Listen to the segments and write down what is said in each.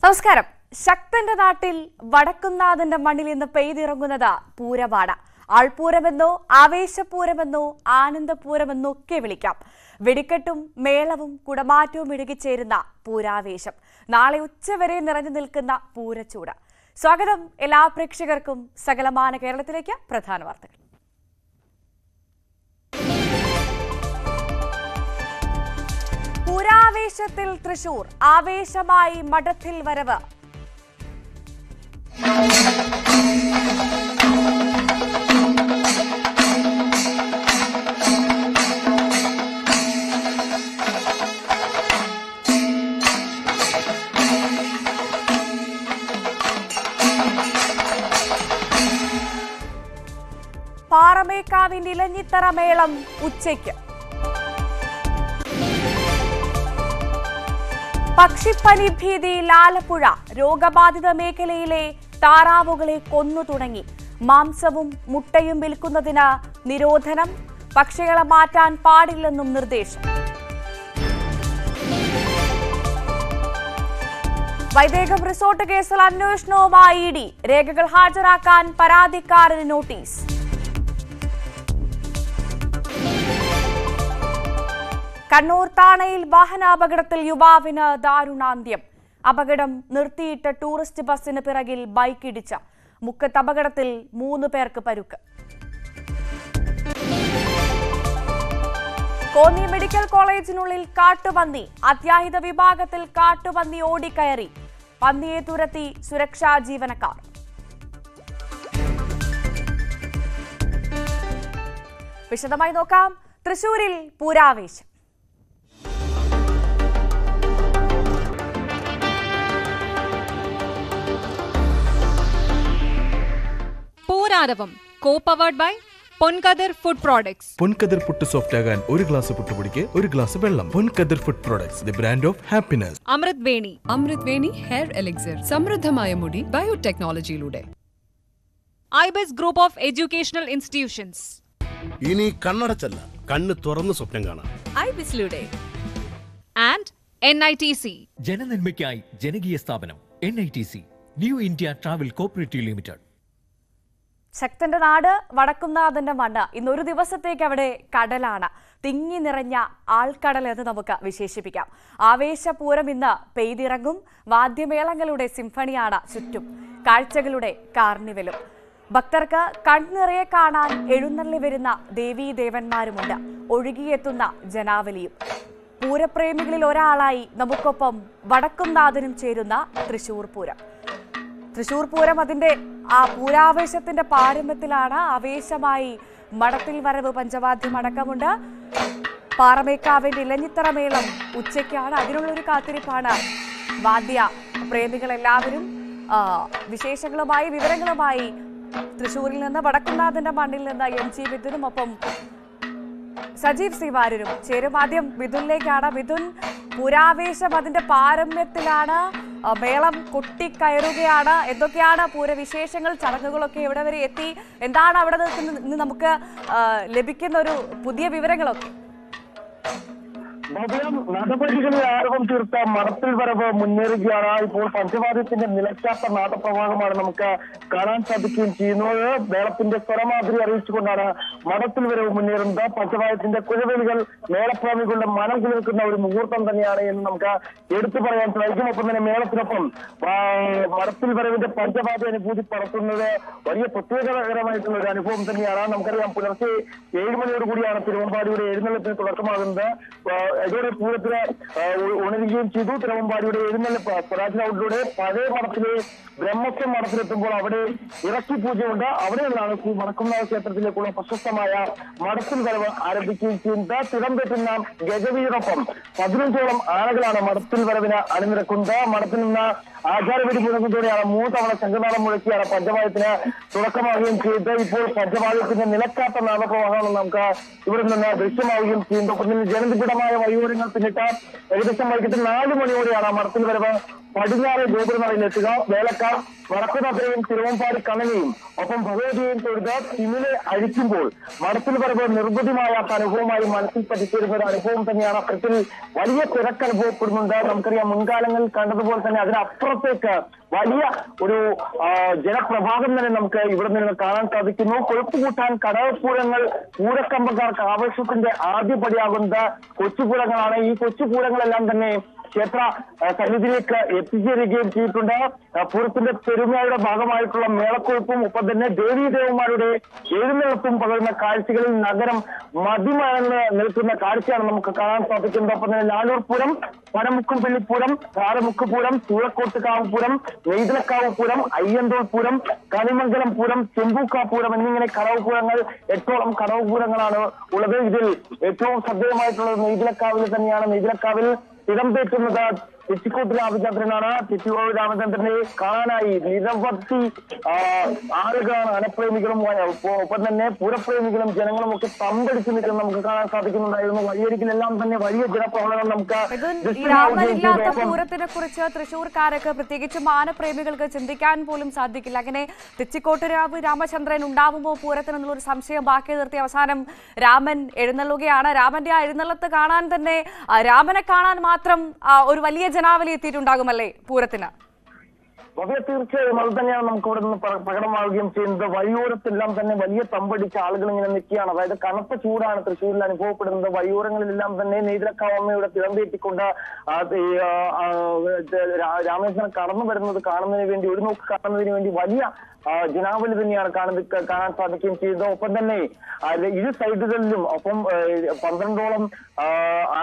നമസ്കാരം. ശക്തന്റെ നാട്ടിൽ വടക്കുംനാഥന്റെ മണ്ണിൽ നിന്ന് പെയ്തിറങ്ങുന്നത് പൂരപാട. ആൾപൂരമെന്നോ ആവേശപൂരമെന്നോ ആനന്ദപൂരമെന്നോ ഒക്കെ വിളിക്കാം. വെടിക്കെട്ടും മേളവും കുടമാറ്റവും ഇഴുകിച്ചേരുന്ന പൂരാവേശം. നാളെ ഉച്ചവരെ നിറഞ്ഞു നിൽക്കുന്ന പൂരച്ചൂട്. സ്വാഗതം എല്ലാ പ്രേക്ഷകർക്കും സകലമാന കേരളത്തിലേക്ക്. പ്രധാന വാർത്തകൾ. പൂരാവേശത്തിൽ തൃശൂർ. ആവേശമായി മഠത്തിൽ വരവ്. പാറമേക്കാവിന്റെ ഇലഞ്ഞിത്തറ മേളം ഉച്ചയ്ക്ക്. പക്ഷിപ്പനി ഭീതിയിൽ ആലപ്പുഴ. രോഗബാധിത മേഖലയിലെ താറാവുകളെ കൊന്നു തുടങ്ങി. മാംസവും മുട്ടയും വിൽക്കുന്നതിന് നിരോധനം. പക്ഷികളെ മാറ്റാൻ പാടില്ലെന്നും നിർദ്ദേശം. വൈദേകം റിസോർട്ട് കേസിൽ അന്വേഷണവുമായി ഇഡി. രേഖകൾ ഹാജരാക്കാൻ പരാതിക്കാരന് നോട്ടീസ്. കണ്ണൂർ താണയിൽ വാഹനാപകടത്തിൽ യുവാവിന് ദാരുണാന്ത്യം. അപകടം നിർത്തിയിട്ട ടൂറിസ്റ്റ് ബസിന് പിറകിൽ ബൈക്കിടിച്ച. മുക്കത്ത് അപകടത്തിൽ 3 പേർക്ക് പരുക്ക്. കോന്നി മെഡിക്കൽ കോളേജിനുള്ളിൽ കാട്ടുപന്നി. അത്യാഹിത വിഭാഗത്തിൽ കാട്ടുപന്നി ഓടിക്കയറി. പന്നിയെ തുരത്തി സുരക്ഷാ ജീവനക്കാർ. വിശദമായി നോക്കാം. തൃശൂരിൽ പൂരാവേശം. പൂരാരവം co-powered by Ponkathir food products. Ponkathir puttu soft ആകാൻ 1 ഗ്ലാസ് പുട്ടുപൊടിക്ക് 1 ഗ്ലാസ് വെള്ളം. Ponkathir food products, the brand of happiness. Amrit Veni hair elixir. സമൃദ്ധമായ മുടി ബയോടെക്നോളജിയിലൂടെ. Ibis group of educational institutions. ഇനി കണ്ണടച്ചല്ല, കണ്ണ് തുറന്ന് സ്വപ്നം കാണാം. ഐബിസിലൂടെ. And NITC. ജനനന്മയ്ക്കായി ജനകീയ സ്ഥാപനം NITC, new India travel cooperative limited. ശക്തന്റെ നാട്, വടക്കുംനാഥന്റെ മണ്ണ്. ഇന്നൊരു ദിവസത്തേക്ക് അവിടെ കടലാണ്. തിങ്ങി നിറഞ്ഞ ആൾക്കടൽ എന്ന് നമുക്ക് വിശേഷിപ്പിക്കാം. ആവേശപൂരം ഇന്ന് പെയ്തിറങ്ങും. വാദ്യമേളങ്ങളുടെ സിംഫണിയാണ് ചുറ്റും. കാഴ്ചകളുടെ കാർണിവലും. ഭക്തർക്ക് കൺനിറയെ കാണാൻ എഴുന്നള്ളി വരുന്ന ദേവീദേവന്മാരുമുണ്ട്. ഒഴുകിയെത്തുന്ന ജനാവലിയും. പൂരപ്രേമികളിൽ ഒരാളായി നമുക്കൊപ്പം വടക്കുംനാഥനും ചേരുന്ന തൃശൂർ പൂരം. തൃശൂർ പൂരം അതിന്റെ ആ പൂരാവേശത്തിന്റെ പാരമ്യത്തിലാണ്. ആവേശമായി മഠത്തിൽ വരവ്, പഞ്ചവാദ്യം അടക്കമുണ്ട്. പാറമേക്കാവിന്റെ ഇലഞ്ഞിത്തറ മേളം ഉച്ചയ്ക്കാണ്. അതിനുള്ളൊരു കാത്തിരിപ്പാണ് വാദ്യ പ്രേമികളെല്ലാവരും. വിശേഷങ്ങളുമായി വിവരങ്ങളുമായി തൃശൂരിൽ നിന്ന്, വടക്കുംനാഥന്റെ മണ്ണിൽ നിന്ന് MG മിഥുനും ഒപ്പം സജീവ് സി വാര്യരും ചേരും. ആദ്യം മിഥുനിലേക്കാണ്. മിഥുൻ, പൂരാവേശം അതിന്റെ പാരമ്യത്തിലാണ്. മേളം കൊട്ടിക്കയറുകയാണ്. എന്തൊക്കെയാണ് പൂരവിശേഷങ്ങൾ? ചടങ്ങുകളൊക്കെ എവിടെ വരെ എത്തി? എന്താണ് അവിടെ നിന്ന് നമുക്ക് ലഭിക്കുന്ന ഒരു പുതിയ വിവരങ്ങളൊക്കെ? നടപടികളിൽ ആരവം തീർത്ത മഠത്തിൽ വരവ് മുന്നേറുകയാണ്. ഇപ്പോൾ പഞ്ചവാദ്യത്തിന്റെ നിലയ്ക്കാത്ത നാദപ്രവാഹമാണ് നമുക്ക് കാണാൻ സാധിക്കുകയും ചെയ്യുന്നത്. മേളത്തിന്റെ സ്വരമാതിരി അറിയിച്ചുകൊണ്ടാണ് മഠത്തിൽ വരവ് മുന്നേറുന്നത്. പഞ്ചവാദ്യത്തിന്റെ കുഴവേലികൾ മേളപ്രേമികളുടെ മനം കുളിർക്കുന്ന ഒരു മുഹൂർത്തം തന്നെയാണ് എന്ന് നമുക്ക് എടുത്തു പറയാൻ സാധിക്കും. ഒപ്പം തന്നെ മേളത്തിനൊപ്പം മഠത്തിൽ വരവിന്റെ പഞ്ചവാദ്യ അനുഭൂതി പടർത്തുന്നത് വലിയ പ്രത്യേകതകരമായിട്ടുള്ള ഒരു അനുഭവം തന്നെയാണ്. നമുക്കറിയാം, പുലർച്ചെ 7 മണിയോട് കൂടിയാണ് തിരുവമ്പാടിയുടെ എഴുന്നള്ളത്തിന് തുടക്കമാകുന്നത്. ഇതോടെ പൂരത്തിന് ഉണരുകയും ചെയ്തു. തിരുവമ്പാടിയുടെ എഴുന്നള്ളിപ്പ് സ്വരാജ് ഔട്ടിലൂടെ പഴയ മഠത്തിലെ ബ്രഹ്മസ്വം മഠത്തിലെത്തുമ്പോൾ അവിടെ ഇറക്കി പൂജയുണ്ട്. അവിടെയുള്ളതാണ് വടക്കുംനാഥ ക്ഷേത്രത്തിലേക്കുള്ള പ്രശസ്തമായ മഠത്തിൽ വരവ് ആരംഭിക്കുകയും ചെയ്യുന്നത്. തിടം തെറ്റുന്ന ഗജവീരൊപ്പം 15ഓളം ആനകളാണ് മഠത്തിൽ വരവിന് അണിനിരക്കുന്നത്. മഠത്തിൽ നിന്ന് ആചാരവിധി മുഴങ്ങുന്നതോടെയാണ് 3 തവണ ശംഖനാദം മുഴക്കിയാണ് പഞ്ചവാദ്യത്തിന് തുടക്കമാവുകയും ചെയ്തത്. ഇപ്പോൾ പഞ്ചവാദ്യത്തിന്റെ നിലക്കാത്ത നാദപ്രവാഹമാണ് നമുക്ക് ഇവിടെ നിന്ന് ദൃശ്യമാവുകയും ചെയ്യുന്നത്. ഒപ്പം തന്നെ ജനനിബിഡമായ വഴിയോരങ്ങൾ പിന്നിട്ട് ഏകദേശം വൈകിട്ട് 4 മണിയോടെയാണ് മഠത്തിൽ വരവ് പടിഞ്ഞാറ് ഗോപുരനടയിലെത്തുക. വേലക്കാർ വടക്കുനാഥരെയും തിരുവമ്പാടി കണ്ണനെയും ഒപ്പം ഭഗവതിയെയും തൊഴുത് തിമിലെ അഴിക്കുമ്പോൾ മഠത്തിൽ വരവ് നിർബുദ്ധിമായാത്ത അനുഭവമായി മനസ്സിൽ പതിച്ചിരുന്ന ഒരു അനുഭവം തന്നെയാണ്. അത്തരത്തിൽ വലിയ തിരക്ക് അനുഭവപ്പെടുന്നുണ്ട്. നമുക്കറിയാം, മുൻകാലങ്ങളിൽ കണ്ടതുപോലെ തന്നെ അതിനപ്പുറം അപ്പുറത്തേക്ക് വലിയ ഒരു ജനപ്രവാഹം തന്നെ നമുക്ക് ഇവിടെ നിന്ന് കാണാൻ സാധിക്കുന്നു. കൊഴുപ്പ് കൂട്ടാൻ കടകപ്പൂരങ്ങൾ പൂരക്കമ്പക്കാർക്ക് ആവേശത്തിന്റെ ആദ്യപടിയാകുന്ന കൊച്ചുപൂരങ്ങളാണ്. ഈ കൊച്ചുപൂരങ്ങളെല്ലാം തന്നെ ക്ഷേത്ര സന്നിധിയിലേക്ക് എത്തിച്ചേരുകയും ചെയ്തിട്ടുണ്ട്. പൂരത്തിന്റെ പെരുമയുടെ ഭാഗമായിട്ടുള്ള മേളക്കൊഴുപ്പും ഒപ്പം തന്നെ ദേവീദേവന്മാരുടെ എഴുന്നള്ളത്തും പകരുന്ന കാഴ്ചകളിൽ നഗരം മതിമറന്ന് നിൽക്കുന്ന കാഴ്ചയാണ് നമുക്ക് കാണാൻ സാധിക്കുന്നത്. ഒപ്പം തന്നെ ലാലൂർ പൂരം, പനമുക്കും പള്ളിപ്പൂരം, കാരമുക്ക് പൂരം, ചൂളക്കോട്ടുകാവ് പൂരം, നെയ്തലക്കാവ് പൂരം, അയ്യന്തോൾ പൂരം, കണിമംഗലം പൂരം, ചെമ്പൂക്കാ പൂരം എന്നിങ്ങനെ കടവുപൂരങ്ങൾ 8ഓളം കടവുപൂരങ്ങളാണ് ഉള്ളത്. ഇതിൽ ഏറ്റവും ശ്രദ്ധേയമായിട്ടുള്ളത് നെയ്തലക്കാവിൽ തന്നെയാണ്. നെയ്തലക്കാവിൽ ഇടം തെറ്റുന്നത് തെച്ചിക്കോട്ട് രാമചന്ദ്രനാണ്. തെച്ചിക്കോട്ട് രാമചന്ദ്രനെ കാണാനായി നിരവധി ആളുകളാണ്, അനപ്രേമികളും ഒപ്പം തന്നെ പൂരപ്രേമികളും ജനങ്ങളും ഒക്കെ തമ്പടിച്ചു നിൽക്കുന്നത് നമുക്ക് കാണാൻ സാധിക്കുന്നുണ്ടായിരുന്നു. വഴിയരികിലെല്ലാം തന്നെ വലിയ ജനപ്രവണനം നമുക്ക്. രാമനില്ലാത്ത പൂരത്തിനെ കുറിച്ച് തൃശ്ശൂർക്കാർക്ക് പ്രത്യേകിച്ചും ആനപ്രേമികൾക്ക് ചിന്തിക്കാൻ പോലും സാധിക്കില്ല. അങ്ങനെ തെച്ചിക്കോട്ട് രാമചന്ദ്രൻ ഉണ്ടാവുമ്പോൾ പൂരത്തിനെന്നുള്ളൊരു സംശയം ബാക്കി നിർത്തി അവസാനം രാമൻ എഴുന്നള്ളുകയാണ്. രാമന്റെ ആ എഴുന്നള്ളത്ത് കാണാൻ തന്നെ, രാമനെ കാണാൻ മാത്രം ഒരു വലിയ ജനാവലി എത്തിയിട്ടുണ്ടാകുമല്ലേ പൂരത്തിന്? വളരെ തീർച്ചയായും അത് തന്നെയാണ് നമുക്ക് ഇവിടെ നിന്ന് പ്രകടമാവുകയും ചെയ്യുന്നത്. വഴിയോരത്തെല്ലാം തന്നെ വലിയ തമ്പടിച്ച ആളുകൾ ഇങ്ങനെ നിൽക്കുകയാണ്. അതായത് കനത്ത ചൂടാണ് തൃശ്ശൂരിൽ അനുഭവപ്പെടുന്നത്. വഴിയോരങ്ങളിലെല്ലാം തന്നെ നെയ്തലക്കാവമ്മയുടെ തിളമ്പേറ്റിക്കൊണ്ട് രാമേശ്വരം കടന്നു വരുന്നത് കാണുന്നതിന് വേണ്ടി, ഒരു നോക്ക് കാണുന്നതിന് വേണ്ടി വലിയ ജനാവലി തന്നെയാണ് കാണാൻ സാധിക്കുകയും ചെയ്തത്. ഒപ്പം തന്നെ ഇരു സൈഡുകളിലും ഒപ്പം 12ഓളം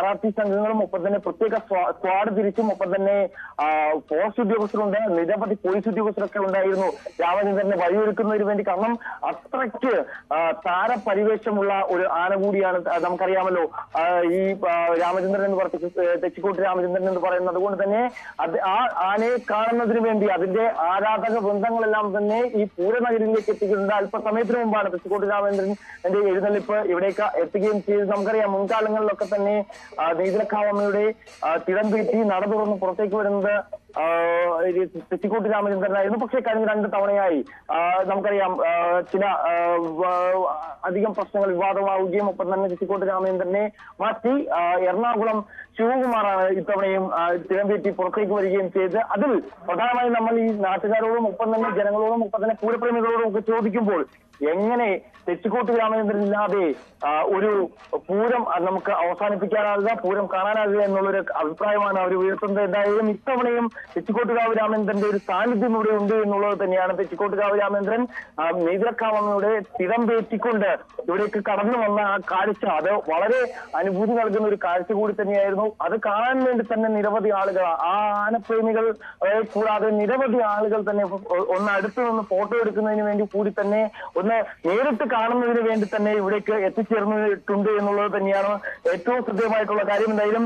RRT സംഘങ്ങളും ഒപ്പം തന്നെ പ്രത്യേക സ്ക്വാഡ് തിരിച്ചും ഒപ്പം തന്നെ പോസ്റ്റ് ഉദ്യോഗസ്ഥരുണ്ട്, നിരവധി പോലീസ് ഉദ്യോഗസ്ഥരൊക്കെ ഉണ്ടായിരുന്നു രാമചന്ദ്രനെ വഴിയൊരുക്കുന്നതിന് വേണ്ടി. കാരണം അത്രയ്ക്ക് താരപരിവേഷമുള്ള ഒരു ആന കൂടിയാണ്. നമുക്കറിയാമല്ലോ ഈ രാമചന്ദ്രൻ എന്ന് പറഞ്ഞ തെച്ചിക്കോട്ട് രാമചന്ദ്രൻ എന്ന് പറയുന്നത്. അതുകൊണ്ട് തന്നെ ആ ആനയെ കാണുന്നതിന് വേണ്ടി അതിന്റെ ആരാധക വൃന്ദങ്ങളെല്ലാം തന്നെ ഈ പൂരനഗരിയിലേക്ക് എത്തിക്കുന്നുണ്ട്. അല്പസമയത്തിന് മുമ്പാണ് തെച്ചിക്കോട്ട് രാമചന്ദ്രന്റെ എഴുന്നള്ളിപ്പ് ഇവിടേക്ക് എത്തുകയും ചെയ്ത്. നമുക്കറിയാം മുൻകാലങ്ങളിലൊക്കെ തന്നെ നെയ്തലക്കാവമ്മയുടെ തിടംപീറ്റി നട തുറന്ന് പുറത്തേക്ക് വരുന്നത് തെച്ചിക്കോട്ട് രാമചന്ദ്രനായിരുന്നു. പക്ഷേ കഴിഞ്ഞ 2 തവണയായി നമുക്കറിയാം ചില അധികം പ്രശ്നങ്ങൾ വിവാദമാവുകയും ഒപ്പം തന്നെ തെച്ചിക്കോട്ട് രാമചന്ദ്രനെ മാറ്റി എറണാകുളം ശിവകുമാറാണ് ഇത്തവണയും തിടംപേറ്റി പുറത്തേക്ക് വരികയും ചെയ്ത്. അതിൽ പ്രധാനമായും നമ്മൾ ഈ നാട്ടുകാരോടും ഒപ്പം തന്നെ ജനങ്ങളോടും ഒപ്പം തന്നെ പൂരപ്രേമികളോടും ഒക്കെ ചോദിക്കുമ്പോൾ എങ്ങനെ തെച്ചിക്കോട്ട് രാമചന്ദ്രൻ ഇല്ലാതെ ഒരു പൂരം നമുക്ക് അവസാനിപ്പിക്കാനാകുക, പൂരം കാണാനാകുക എന്നുള്ളൊരു അഭിപ്രായമാണ് അവർ ഉയർത്തുന്നത്. എന്തായാലും ഇത്തവണയും തെച്ചിക്കോട്ടുകാവ് രാമചന്ദ്രന്റെ ഒരു സാന്നിധ്യം ഇവിടെ ഉണ്ട് എന്നുള്ളത് തന്നെയാണ്. തെച്ചിക്കോട്ടുകാവ് രാമചന്ദ്രൻ നെയ്തലക്കാവമ്മയുടെ തിടംപേറ്റിക്കൊണ്ട് ഇവിടേക്ക് കടന്നു വന്ന ആ കാഴ്ച, അത് വളരെ അനുഭൂതി നൽകുന്ന ഒരു കാഴ്ച കൂടി തന്നെയായിരുന്നു. അത് കാണാൻ വേണ്ടി തന്നെ നിരവധി ആളുകൾ, ആ ആനപ്രേമികൾ കൂടാതെ നിരവധി ആളുകൾ തന്നെ ഒന്ന് അടുത്ത് നിന്ന് ഫോട്ടോ എടുക്കുന്നതിന് വേണ്ടി കൂടി തന്നെ, ഒന്ന് നേരിട്ട് കാണുന്നതിന് വേണ്ടി തന്നെ ഇവിടേക്ക് എത്തിച്ചേർന്നിട്ടുണ്ട് എന്നുള്ളത് തന്നെയാണ് ഏറ്റവും ശ്രദ്ധേയമായിട്ടുള്ള കാര്യം. എന്തായാലും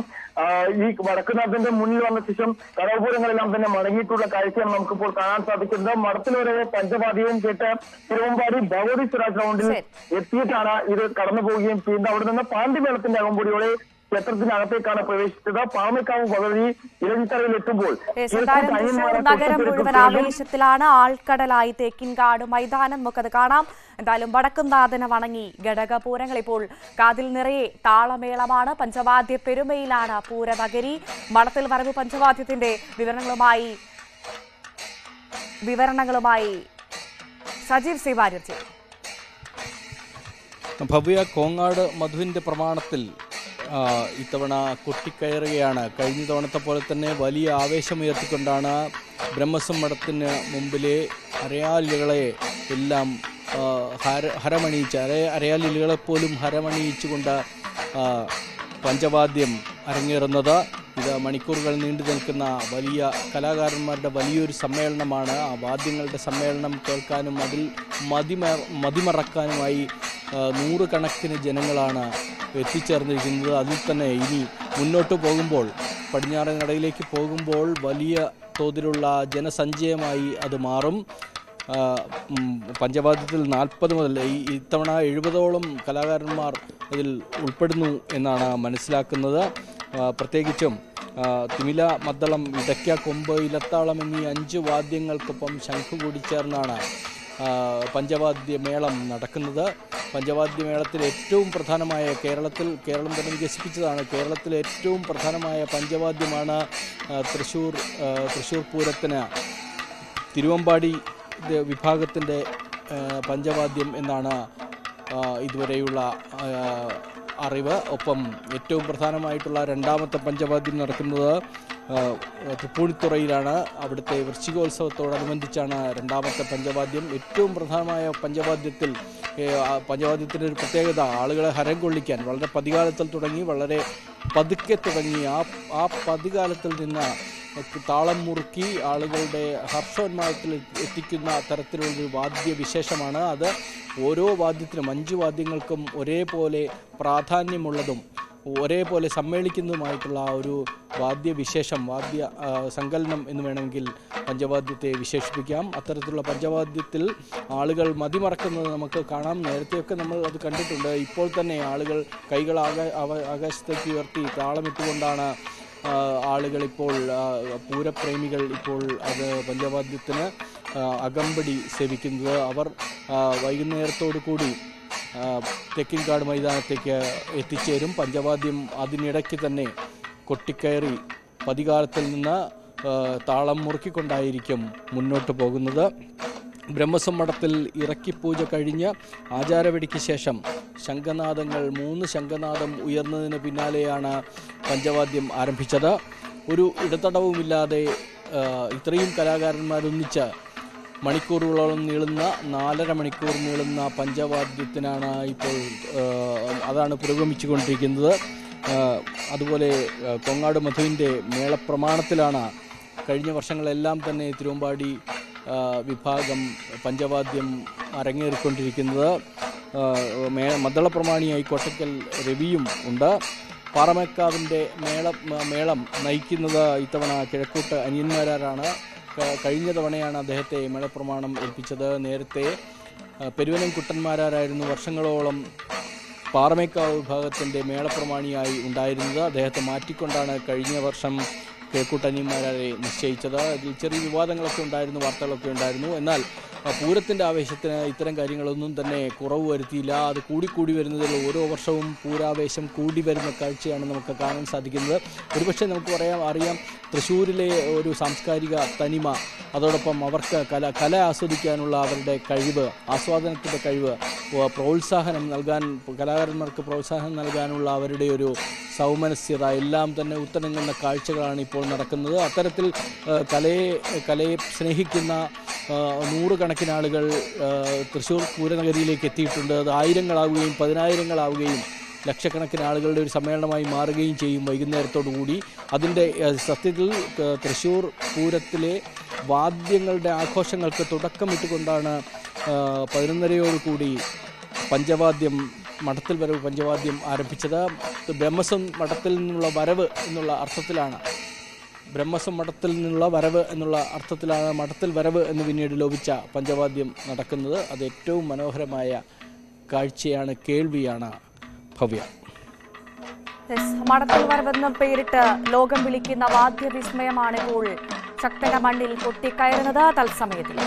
ഈ വടക്കുനാഥന്റെ മുന്നിൽ വന്ന ശേഷം കടൽപൂരങ്ങളെല്ലാം തന്നെ മടങ്ങിയിട്ടുള്ള കാഴ്ചയാണ് നമുക്കിപ്പോൾ കാണാൻ സാധിക്കുന്നത്. മഠത്തിൽ വരെ പഞ്ചവാദ്യവും കേട്ട് തിരുവമ്പാടി ഭഗവതി സ്വരാജ് ഗ്രൗണ്ടിൽ എത്തിയിട്ടാണ് ഇത് കടന്നു പോവുകയും ചെയ്യുന്നത്. അവിടെ നിന്ന് പാണ്ഡിമേളത്തിന്റെ അകമ്പടിയോടെ ക്ഷേത്രത്തിനകത്തേക്കാണ് പ്രവേശിച്ചത്. പാമേക്കാവ് ഭഗവതി ഇലഞ്ഞിത്തറയിൽ എത്തുമ്പോൾ നഗരം മുഴുവൻ ആവേശത്തിലാണ്. ആൾക്കടലായി തേക്കിൻകാട് മൈതാനം നമുക്കത് കാണാം. എന്തായാലും വടക്കുംനാഥനെ വണങ്ങി ഘടകപൂരങ്ങൾ ഇപ്പോൾ കാതിൽ നിറയെ താളമേളമാണ്. പഞ്ചവാദ്യ പെരുമയിലാണ് പൂരനഗരി. മഠത്തിൽ വരവ് പഞ്ചവാദ്യത്തിന്റെ വിവരണങ്ങളുമായി സജീവ് സി വാര്യർ ചെയ്യും. ഭവ്യ കോങ്ങാട് മധുവിന്റെ പ്രമാണത്തിൽ ഇത്തവണ കൊട്ടിക്കയറുകയാണ്. കഴിഞ്ഞ തവണത്തെ പോലെ തന്നെ വലിയ ആവേശമുയർത്തിക്കൊണ്ടാണ് ബ്രഹ്മസം മഠത്തിന് മുമ്പിലെ അരയാലുകളെ എല്ലാം ഹരമണിയിച്ച്, അരയാലുകളെപ്പോലും ഹരമണിയിച്ചുകൊണ്ട് പഞ്ചവാദ്യം അരങ്ങേറുന്നത്. ഇത് മണിക്കൂറുകൾ നീണ്ടു നിൽക്കുന്ന വലിയ കലാകാരന്മാരുടെ വലിയൊരു സമ്മേളനമാണ്. ആ വാദ്യങ്ങളുടെ സമ്മേളനം കേൾക്കാനും അതിൽ മതിമറക്കാനുമായി നൂറുകണക്കിന് ജനങ്ങളാണ് എത്തിച്ചേർന്നിരിക്കുന്നത്. അതിൽ തന്നെ ഇനി മുന്നോട്ട് പോകുമ്പോൾ, പടിഞ്ഞാറൻ നടയിലേക്ക് പോകുമ്പോൾ വലിയ തോതിലുള്ള ജനസഞ്ചയമായി അത് മാറും. പഞ്ചവാദ്യത്തിൽ 40 മുതൽ ഇത്തവണ 70ഓളം കലാകാരന്മാർ ഇതിൽ ഉൾപ്പെടുന്നു എന്നാണ് മനസ്സിലാക്കുന്നത്. പ്രത്യേകിച്ചും തിമില, മദ്ദളം, ഇടയ്ക്ക, കൊമ്പ്, ഇലത്താളം എന്നീ 5 വാദ്യങ്ങൾക്കൊപ്പം ശംഖ് കൂടി ചേർന്നാണ് പഞ്ചവാദ്യമേളം നടക്കുന്നത്. പഞ്ചവാദ്യമേളത്തിൽ ഏറ്റവും പ്രധാനമായ കേരളം തന്നെ വികസിപ്പിച്ചതാണ്. കേരളത്തിലെ ഏറ്റവും പ്രധാനമായ പഞ്ചവാദ്യമാണ് തൃശ്ശൂർ പൂരത്തിന് തിരുവമ്പാടി വിഭാഗത്തിൻ്റെ പഞ്ചവാദ്യം എന്നാണ് ഇതുവരെയുള്ള അറിവ്. ഒപ്പം ഏറ്റവും പ്രധാനമായിട്ടുള്ള രണ്ടാമത്തെ പഞ്ചവാദ്യം നടക്കുന്നത് തൃപ്പൂണിത്തുറയിലാണ്. അവിടുത്തെ വൃശ്ചികോത്സവത്തോടനുബന്ധിച്ചാണ് രണ്ടാമത്തെ പഞ്ചവാദ്യം. ഏറ്റവും പ്രധാനമായ പഞ്ചവാദ്യത്തിൻ്റെ ഒരു പ്രത്യേകത, ആളുകളെ ഹരം കൊള്ളിക്കാൻ വളരെ പതികാലത്തിൽ തുടങ്ങി വളരെ പതുക്കെ തുടങ്ങി ആ പതികാലത്തിൽ നിന്ന് താളം മുറുക്കി ആളുകളുടെ ഹർഷോന്മാദത്തിൽ എത്തിക്കുന്ന തരത്തിലുള്ളൊരു വാദ്യവിശേഷമാണ് അത്. ഓരോ വാദ്യത്തിനും 5 വാദ്യങ്ങൾക്കും ഒരേപോലെ പ്രാധാന്യമുള്ളതും ഒരേപോലെ സമ്മേളിക്കുന്നതുമായിട്ടുള്ള ഒരു വാദ്യവിശേഷം, സങ്കലനം എന്ന് വേണമെങ്കിൽ പഞ്ചവാദ്യത്തെ വിശേഷിപ്പിക്കാം. അത്തരത്തിലുള്ള പഞ്ചവാദ്യത്തിൽ ആളുകൾ മതിമറക്കുന്നത് നമുക്ക് കാണാം. നേരത്തെയൊക്കെ നമ്മൾ അത് കണ്ടിട്ടുണ്ട്. ഇപ്പോൾ തന്നെ ആളുകൾ കൈകൾ ആകാശത്തേക്ക് ഉയർത്തി താളമിട്ടുകൊണ്ടാണ് ആളുകളിപ്പോൾ പൂരപ്രേമികൾ ഇപ്പോൾ അത് പഞ്ചവാദ്യത്തിന് അകമ്പടി സേവിക്കുന്നത്. അവർ വൈകുന്നേരത്തോടു കൂടി തെക്കിൻകാട് മൈതാനത്തേക്ക് എത്തിച്ചേരും. പഞ്ചവാദ്യം അതിനിടയ്ക്ക് തന്നെ കൊട്ടിക്കയറി പതികാലത്തിൽ നിന്ന് താളം മുറുക്കിക്കൊണ്ടായിരിക്കും മുന്നോട്ട് പോകുന്നത്. ബ്രഹ്മസ്വം മഠത്തിൽ ഇറക്കിപ്പൂജ കഴിഞ്ഞ് ആചാരവെടിക്ക് ശേഷം ശംഖനാദങ്ങൾ 3 ശംഖനാദം ഉയർന്നതിന് പിന്നാലെയാണ് പഞ്ചവാദ്യം ആരംഭിച്ചത്. ഒരു ഇടതടവുമില്ലാതെ ഇത്രയും കലാകാരന്മാരൊന്നിച്ച് മണിക്കൂറുകളോളം നീളുന്ന 4.5 മണിക്കൂർ നീളുന്ന പഞ്ചവാദ്യത്തിനാണ് ഇപ്പോൾ അതാണ് പുരോഗമിച്ചുകൊണ്ടിരിക്കുന്നത്. അതുപോലെ കൊങ്ങാട് മധുവിൻ്റെ മേളപ്രമാണത്തിലാണ് കഴിഞ്ഞ വർഷങ്ങളെല്ലാം തന്നെ തിരുവമ്പാടി വിഭാഗം പഞ്ചവാദ്യം അരങ്ങേറിക്കൊണ്ടിരിക്കുന്നത്. മദ്ദളപ്രമാണിയായി കോട്ടക്കൽ രവിയും ഉണ്ട്. പാറമേക്കാവിൻ്റെ മേളം നയിക്കുന്നത് ഇത്തവണ കിഴക്കൂട്ട് അനിയന്മാരാണ്. കഴിഞ്ഞ തവണയാണ് അദ്ദേഹത്തെ മേളപ്രമാണം ഏൽപ്പിച്ചത്. നേരത്തെ പെരുവനം കുട്ടന്മാരായിരുന്നു വർഷങ്ങളോളം പാറമേക്കാവ് വിഭാഗത്തിൻ്റെ മേളപ്രമാണിയായി ഉണ്ടായിരുന്നത്. അദ്ദേഹത്തെ മാറ്റിക്കൊണ്ടാണ് കഴിഞ്ഞ വർഷം കിഴക്കൂട്ടനിയന്മാരെ നിശ്ചയിച്ചത്. അതിൽ ചെറിയ വിവാദങ്ങളൊക്കെ ഉണ്ടായിരുന്നു, വാർത്തകളൊക്കെ ഉണ്ടായിരുന്നു. എന്നാൽ പൂരത്തിൻ്റെ ആവേശത്തിന് ഇത്തരം കാര്യങ്ങളൊന്നും തന്നെ കുറവ് വരുത്തിയില്ല. അത് കൂടിക്കൂടി വരുന്നതിൽ ഓരോ വർഷവും പൂരാവേശം കൂടി വരുന്ന കാഴ്ചയാണ് നമുക്ക് കാണാൻ സാധിക്കുന്നത്. ഒരുപക്ഷെ നമുക്ക് അറിയാം തൃശ്ശൂരിലെ ഒരു സാംസ്കാരിക തനിമ, അതോടൊപ്പം അവർക്ക് കല ആസ്വദിക്കാനുള്ള അവരുടെ കഴിവ്, ആസ്വാദനത്തിൻ്റെ കഴിവ്, പ്രോത്സാഹനം നൽകാൻ, കലാകാരന്മാർക്ക് പ്രോത്സാഹനം നൽകാനുള്ള അവരുടെ ഒരു സൗമനസ്യത എല്ലാം തന്നെ ഉത്തരങ്ങുന്ന കാഴ്ചകളാണ് ഇപ്പോൾ നടക്കുന്നത്. അത്തരത്തിൽ കലയെ സ്നേഹിക്കുന്ന 100 കണക്കിന് ആളുകൾ തൃശ്ശൂർ പൂരനഗരിയിലേക്ക് എത്തിയിട്ടുണ്ട്. അത് 1000-ങ്ങളാവുകയും 10,000-ങ്ങളാവുകയും ലക്ഷക്കണക്കിന് ആളുകളുടെ ഒരു സമ്മേളനമായി മാറുകയും ചെയ്യും വൈകുന്നേരത്തോടു കൂടി. അതിൻ്റെ സത്യത്തിൽ തൃശ്ശൂർ പൂരത്തിലെ വാദ്യങ്ങളുടെ ആഘോഷങ്ങൾക്ക് തുടക്കമിട്ടുകൊണ്ടാണ് 11:30 പഞ്ചവാദ്യം മഠത്തിൽ വരവ് പഞ്ചവാദ്യം ആരംഭിച്ചത്. ബ്രഹ്മസ്വം മഠത്തിൽ നിന്നുള്ള വരവ് എന്നുള്ള അർത്ഥത്തിലാണ് മഠത്തിൽ വരവ് എന്ന് പിന്നീട് ലോപിച്ച പഞ്ചവാദ്യം നടക്കുന്നത്. അത് ഏറ്റവും മനോഹരമായ കാഴ്ചയാണ്, കേൾവിയാണ് ഭവ്യ. മഠത്തിൽ വരവെന്ന് പേരിട്ട് ലോകം വിളിക്കുന്ന വാദ്യവിസ്മയമാണ് ഇപ്പോൾ ശക്തന്റെ മണ്ണിൽ കൊട്ടിക്കയറുന്നത്. തത്സമയത്തിൽ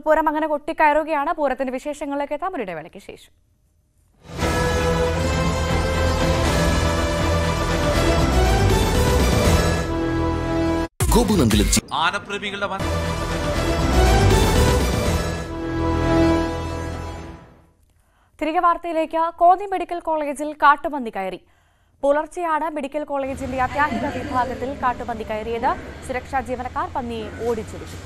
പൂരം അങ്ങനെ കൊട്ടിക്കയറുകയാണ്. പൂരത്തിന്റെ വിശേഷങ്ങളിലേക്ക് എത്താം ഒരു ഇടവേളയ്ക്ക് ശേഷം. തിരികെ വാർത്തയിലേക്ക്. കോന്നി മെഡിക്കൽ കോളേജിൽ കാട്ടുപന്നി കയറി. പുലർച്ചെയാണ് മെഡിക്കൽ കോളേജിന്റെ അത്യാഹിത വിഭാഗത്തിൽ കാട്ടുപന്നി കയറിയത്. സുരക്ഷാ ജീവനക്കാർ പന്നിയെ ഓടിച്ചിരുന്നു.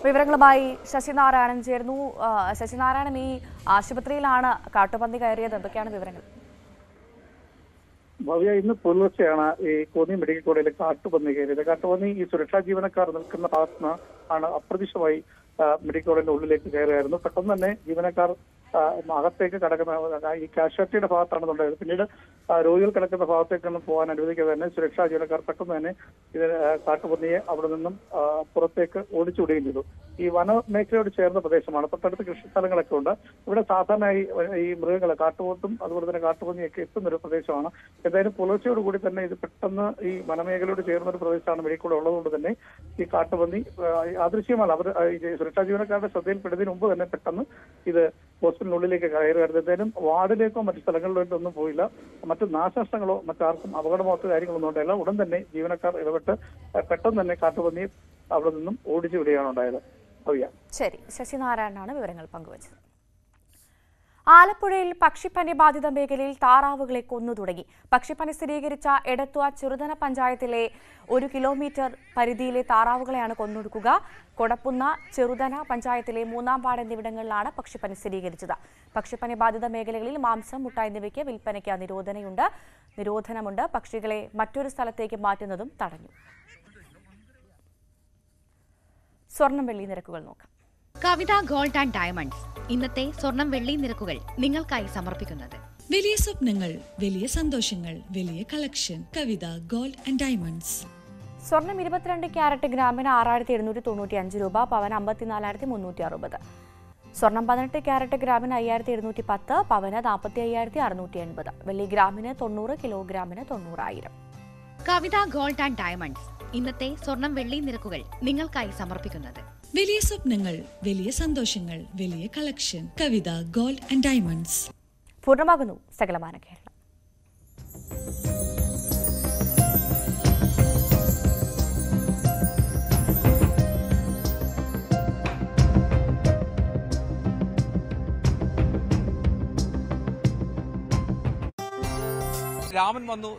വിവരങ്ങളുമായി ശശിനാരായണൻ ചേർന്നു. ശശിനാരായണൻ, ഈ ആശുപത്രിയിലാണ് കാട്ടുപന്നി കയറിയത്, എന്തൊക്കെയാണ് വിവരങ്ങൾ? ഭവ്യ, ഇന്ന് പുലർച്ചെയാണ് ഈ കോന്നി മെഡിക്കൽ കോളേജിലെ കാട്ടുപന്നി കയറിയത്. കാട്ടുപന്നി ഈ സുരക്ഷാ ജീവനക്കാർ നിൽക്കുന്ന ഭാഗത്തുനിന്ന് ആണ് അപ്രതീക്ഷിതമായി മെഡിക്കൽ കോളേജിന്റെ ഉള്ളിലേക്ക് കയറുകയായിരുന്നു. പെട്ടെന്ന് തന്നെ ജീവനക്കാർ അകത്തേക്ക് കടക്കുന്ന ഈ കാഷ്വാലിറ്റിയുടെ ഭാഗത്താണെന്നുണ്ടായത്. പിന്നീട് രോഗികൾ കിടക്കുന്ന ഭാഗത്തേക്കൊന്നും പോകാൻ അനുവദിക്കാതെ തന്നെ സുരക്ഷാ ജീവനക്കാർ പെട്ടെന്ന് തന്നെ ഇതിന് കാട്ടുപന്നിയെ അവിടെ നിന്നും പുറത്തേക്ക് ഓടിച്ചുവിടുകയും ചെയ്തു. ഈ വനമേഖലയോട് ചേർന്ന പ്രദേശമാണ്, തൊട്ടടുത്ത് കൃഷിസ്ഥലങ്ങളൊക്കെ ഉണ്ട്. ഇവിടെ സാധാരണയായി ഈ മൃഗങ്ങൾ, കാട്ടുപോത്തും അതുപോലെ തന്നെ കാട്ടുപന്നിയൊക്കെ എത്തുന്നൊരു പ്രദേശമാണ്. എന്തായാലും പുലർച്ചയോടുകൂടി തന്നെ ഇത് പെട്ടെന്ന് ഈ വനമേഖലയോട് ചേർന്ന ഒരു പ്രദേശമാണ് മെഡിക്കൽ ഉള്ളതുകൊണ്ട് തന്നെ ഈ കാട്ടുപന്നി അദൃശ്യമാണ്. അവർ സുരക്ഷാ ജീവനക്കാരുടെ ശ്രദ്ധയിൽപ്പെടുന്നതിന് മുമ്പ് തന്നെ പെട്ടെന്ന് ഇത് ഹോസ്പിറ്റലിനുള്ളിലേക്ക് കയറുകയായിരുന്നു. എന്തായാലും വാർഡിലേക്കോ മറ്റു സ്ഥലങ്ങളിലേക്കോ ഒന്നും പോയില്ല. മറ്റു നാശനഷ്ടങ്ങളോ മറ്റാർക്കും അപകടമോ കാര്യങ്ങളൊന്നും ഉണ്ടായില്ല. ഉടൻ തന്നെ ജീവനക്കാർ ഇടപെട്ട് പെട്ടെന്ന് തന്നെ കാട്ടുപന്നിയെ അവിടെ നിന്നും ഓടിച്ചു വിടുകയാണ് ഉണ്ടായത്. ശരി, ശശിനാരായണനാണ് വിവരങ്ങൾ പങ്കുവച്ചത്. ആലപ്പുഴയിൽ പക്ഷിപ്പനി ബാധിത മേഖലയിൽ താറാവുകളെ കൊന്നു തുടങ്ങി. പക്ഷിപ്പനി സ്ഥിരീകരിച്ച എടത്വ ചെറുതന പഞ്ചായത്തിലെ 1 കിലോമീറ്റർ പരിധിയിലെ താറാവുകളെയാണ് കൊന്നൊടുക്കുക. കൊടപ്പുന്ന, ചെറുതന പഞ്ചായത്തിലെ 3-ാം വാർഡ് എന്നിവിടങ്ങളിലാണ് പക്ഷിപ്പനി സ്ഥിരീകരിച്ചത്. പക്ഷിപ്പനി ബാധിത മേഖലകളിൽ മാംസം, മുട്ട എന്നിവയ്ക്ക് വിൽപ്പനയ്ക്ക് നിരോധനമുണ്ട്. പക്ഷികളെ മറ്റൊരു സ്ഥലത്തേക്ക് മാറ്റുന്നതും തടഞ്ഞു. സ്വർണം വെള്ളി നിരക്കുകൾ നോക്കാം. കവിത ഗോൾഡ് ആൻഡ് ഡയമണ്ട്സ് ഇന്നത്തെ സ്വർണം വെള്ളി നിരക്കുകൾ നിങ്ങൾക്കായി സമർപ്പിക്കുന്നത്. വലിയ സ്വപ്നങ്ങൾ, വലിയ സന്തോഷങ്ങൾ, വലിയ collection. Kavitha gold and diamonds. സ്വർണം 22 ക്യാരറ്റ് ഗ്രാമിന് 6795 രൂപ, പവന് 54,360. സ്വർണം 18 ക്യാരറ്റ് ഗ്രാമിന് 5710, പവന് 45,680. വെള്ളി ഗ്രാമിന് 90, കിലോഗ്രാമിന് 90,000. കവിത ഗോൾഡ് ആൻഡ് ഡയമണ്ട്സ് ഇന്നത്തെ സ്വർണം വെള്ളി നിരക്കുകൾ നിങ്ങൾക്കായി സമർപ്പിക്കുന്നത്. വലിയ സ്വപ്നങ്ങൾ, വലിയ സന്തോഷങ്ങൾ, വലിയ collection. Kavitha gold and diamonds. പൂർണ്ണമാകുന്നു സകലമാന കേരളം. രാമൻ വന്നു